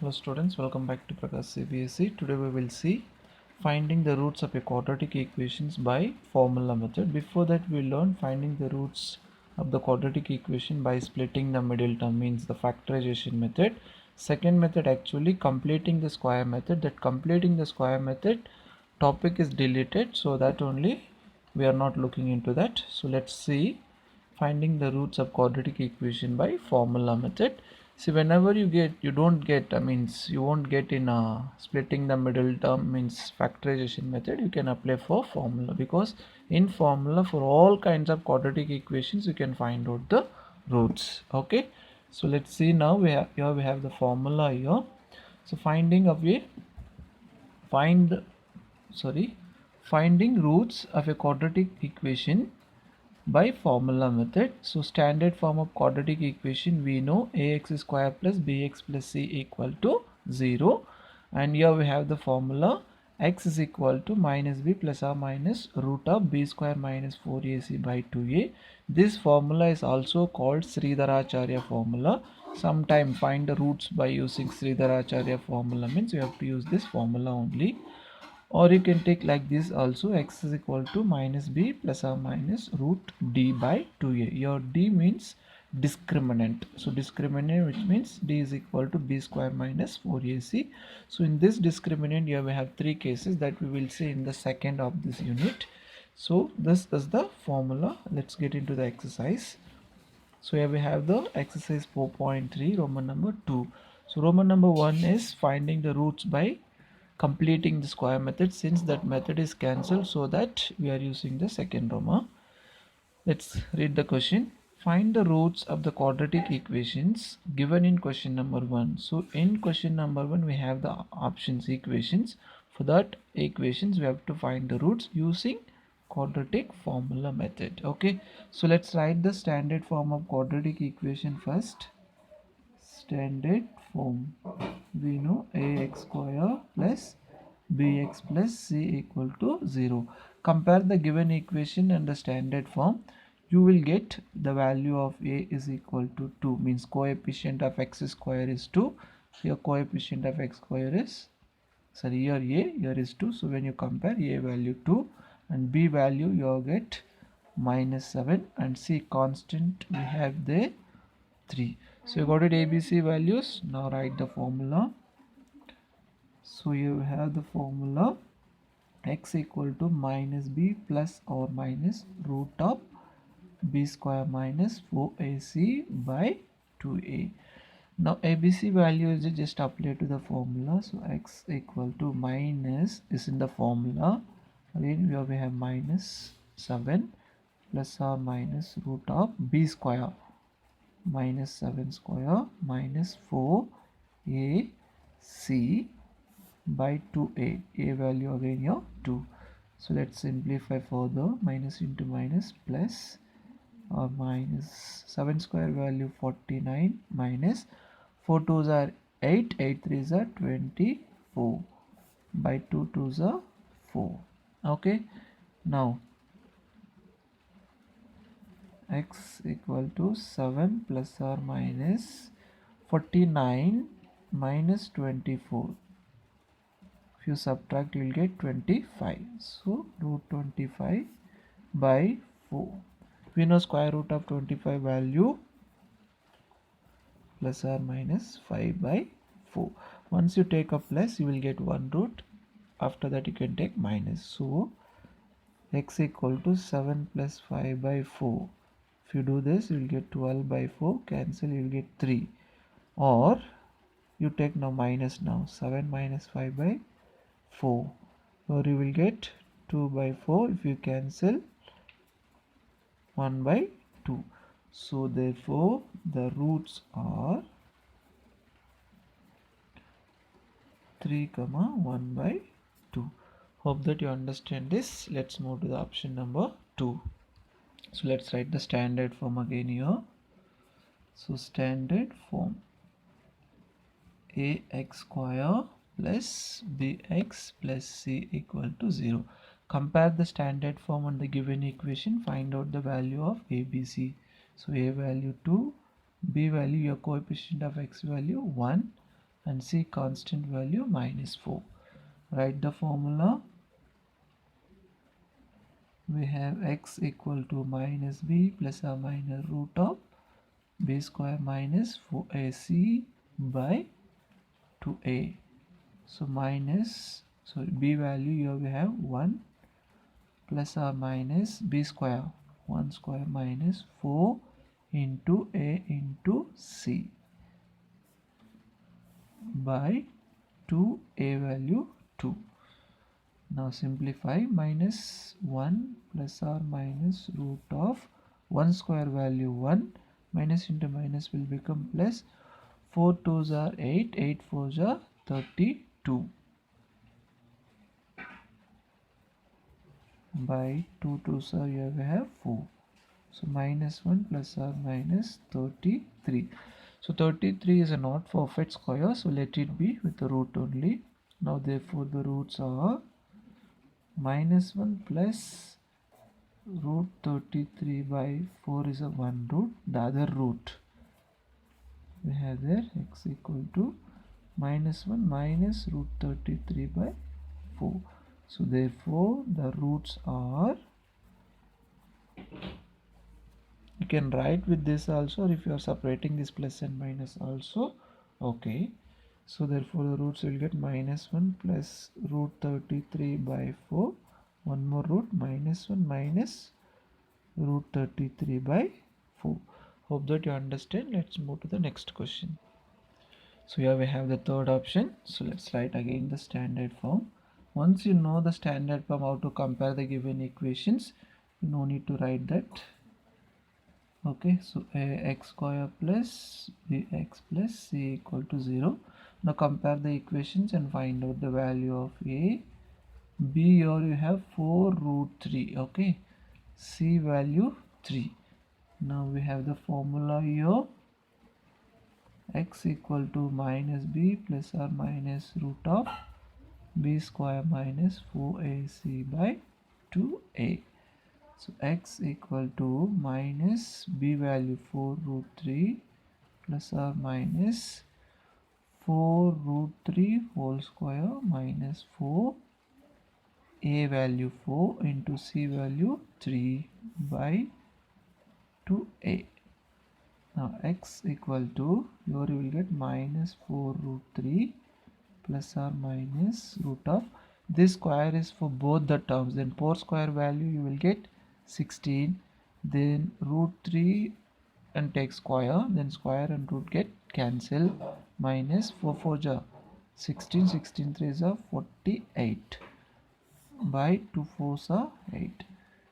Hello students, welcome back to Prakash CBSE. Today we will see finding the roots of a quadratic equations by formula method. Before that we learned finding the roots of the quadratic equation by splitting the middle term, means the factorization method. Second method actually completing the square method. That completing the square method topic is deleted, so that only we are not looking into that. So let's see finding the roots of quadratic equation by formula method. See, whenever you don't get, means you won't get in splitting the middle term, means factorization method, you can apply for formula, because in formula for all kinds of quadratic equations you can find out the roots. Okay, so let's see now. We have the formula here. So find sorry finding roots of a quadratic equation by formula method. So standard form of quadratic equation, we know ax square plus bx plus c equal to 0, and here we have the formula x is equal to minus b plus or minus root of b square minus 4ac by 2a. This formula is also called Sridharacharya formula. Sometime find the roots by using Sridharacharya formula, means you have to use this formula only. Or you can take like this also, x is equal to minus b plus or minus root d by 2a. Your d means discriminant, so discriminant, which means d is equal to b square minus 4ac. So in this discriminant here we have three cases that we will see in the second of this unit. So this is the formula. Let's get into the exercise. So here we have the exercise 4.3 Roman number 2. So Roman number 1 is finding the roots by completing the square method. Since that method is cancelled, so that we are using the second Roma. Let's read the question. Find the roots of the quadratic equations given in question number 1. So in question number 1 we have the options equations. For that equations we have to find the roots using quadratic formula method. Okay, so let's write the standard form of quadratic equation first. Standard form, we know ax square plus bx plus c equal to 0. Compare the given equation and the standard form. You will get the value of a is equal to 2, means coefficient of x square is 2. Here coefficient of x square is, sorry, here is 2. So when you compare a value 2 and b value, you get minus 7, and c constant we have there 3. So you got it, ABC values. Now write the formula. So you have the formula x equal to minus b plus or minus root of b square minus 4ac by 2a. Now ABC value is just apply to the formula. So x equal to minus is in the formula. Again here we have minus 7 plus or minus root of b square minus 7 square minus 4 ac by 2a. A value again here 2. So let's simplify further. Minus into minus plus or minus 7 square value 49 minus 4 2s are 8, 8 3s are 24 by 2 2s are 4. Okay, now x equal to 7 plus or minus 49 minus 24. If you subtract, you will get 25. So root 25 by 4. We know square root of 25 value plus or minus 5 by 4. Once you take a plus, you will get one root. After that you can take minus. So x equal to 7 plus 5 by 4. If you do this, you will get 12 by 4. Cancel, you will get 3. Or you take now minus, now 7 minus 5 by 4, or you will get 2 by 4. If you cancel, 1 by 2. So therefore the roots are 3 comma 1 by 2. Hope that you understand this. Let's move to the option number 2. So let's write the standard form again here. So standard form ax square plus bx plus c equal to 0. Compare the standard form on the given equation. Find out the value of ABC. So a value 2, b value, your coefficient of x value 1, and c constant value minus 4. Write the formula. We have x equal to minus b plus or minus root of b square minus 4ac by 2a. So minus, so b value here we have 1 plus or minus b square, 1 square minus 4 into a into c by 2a value 2. Now simplify. Minus 1 plus or minus root of 1 square value 1, minus into minus will become plus. 4 2s are 8, 8 4s are 32 by 2 2s are here we have 4. So minus 1 plus or minus 33. So 33 is a not perfect square, so let it be with the root only. Now therefore the roots are minus 1 plus root 33 by 4 is a 1 root. The other root we have there x equal to minus 1 minus root 33 by 4. So therefore the roots are, you can write with this also, or if you are separating this plus and minus also okay. So therefore the roots will get minus 1 plus root 33 by 4, one more root, minus 1 minus root 33 by 4. Hope that you understand. Let's move to the next question. So here we have the third option. So let's write again the standard form. Once you know the standard form, how to compare the given equations, you no need to write that. Okay, so ax square plus bx plus c equal to 0. Now compare the equations and find out the value of a. B here you have 4 root 3. Okay, c value 3. Now we have the formula here, x equal to minus b plus or minus root of b square minus 4ac by 2a. So x equal to minus b value 4 root 3 plus or minus 4 root 3 whole square minus 4 a value 4 into c value 3 by 2a. Now x equal to, here you will get minus 4 root 3 plus or minus root of, this square is for both the terms, then 4 square value you will get 16, then root 3 and take square, then square and root get cancel, minus 4 4 ja 16, 16 3 are 48 by 2 4s are 8.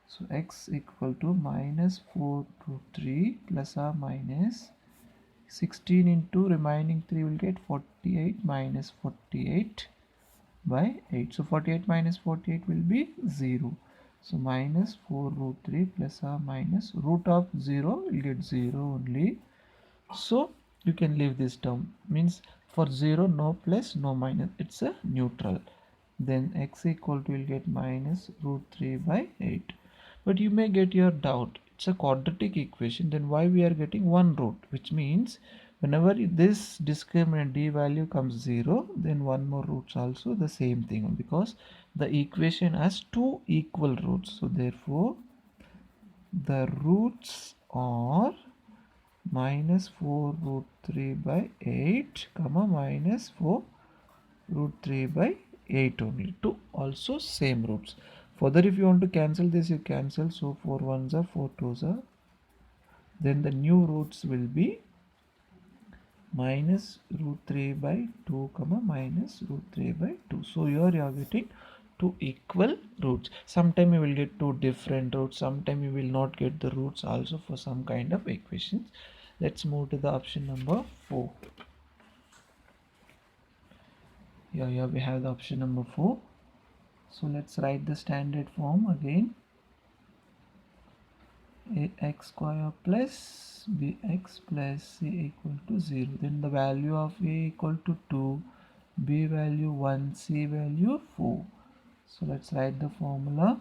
So x equal to minus 4 root 3 plus or minus 16 into remaining 3 will get 48 minus 48 by 8. So 48 minus 48 will be 0. So minus 4 root 3 plus or minus root of 0 will get 0 only. So you can leave this term, means for 0 no plus no minus, it's a neutral. Then x equal to will get minus root 3 by 8. But you may get your doubt, it's a quadratic equation, then why we are getting one root, which means whenever this discriminant d value comes 0, then one more roots also the same thing, because the equation has two equal roots. So therefore the roots are minus 4 root 3 by 8 comma minus 4 root 3 by 8 only, two also same roots. Further if you want to cancel this, you cancel, so 4 1s are 4 2s are, then the new roots will be minus root 3 by 2 comma minus root 3 by 2. So here you are getting two equal roots. Sometime you will get two different roots, sometime you will not get the roots also for some kind of equations. Let's move to the option number 4. Here we have the option number 4. So let's write the standard form again. Ax square plus bx plus c equal to 0. Then the value of a equal to 2, b value 1, c value 4. So let's write the formula.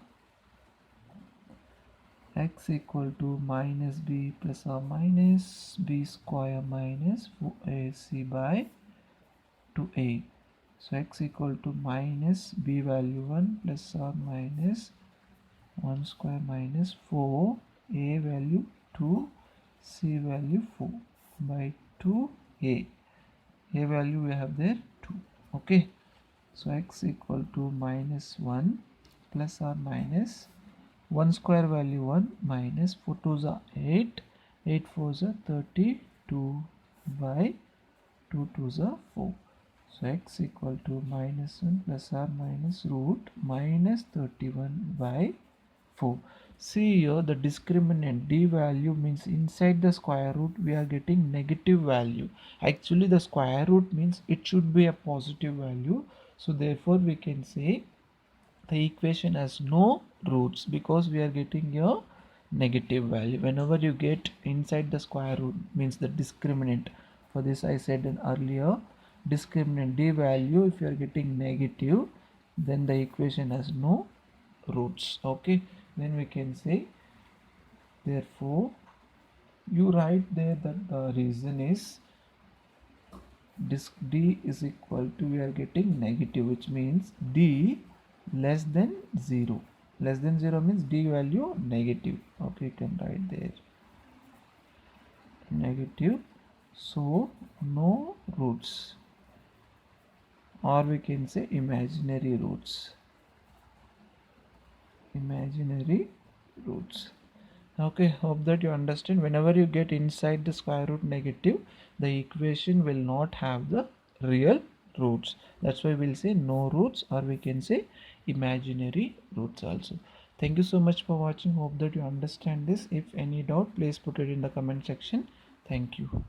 X equal to minus b plus or minus b square minus 4ac by to a. So x equal to minus b value 1 plus or minus 1 square minus 4, a value 2, c value 4 by 2a. A value we have there 2. Okay. So x equal to minus 1 plus or minus 1 square value 1 minus 4 2s are 8, 8 4s are 32 by 2 2s are 4. So x equal to minus 1 plus or minus root minus 31 by 4. See here the discriminant d value means inside the square root we are getting negative value. Actually the square root means it should be a positive value. So therefore we can say the equation has no roots because we are getting a negative value. Whenever you get inside the square root means the discriminant. For this I said earlier, discriminant d value if you are getting negative, then the equation has no roots. Okay, then we can say therefore you write there that the reason is disk d is equal to we are getting negative, which means d less than 0. Less than 0 means d value negative. Okay, you can write there negative, so no roots, or we can say imaginary roots. Imaginary roots. Okay, hope that you understand. Whenever you get inside the square root negative, the equation will not have the real roots. That's why we'll say no roots, or we can say imaginary roots also. Thank you so much for watching. Hope that you understand this. If any doubt, please put it in the comment section. Thank you.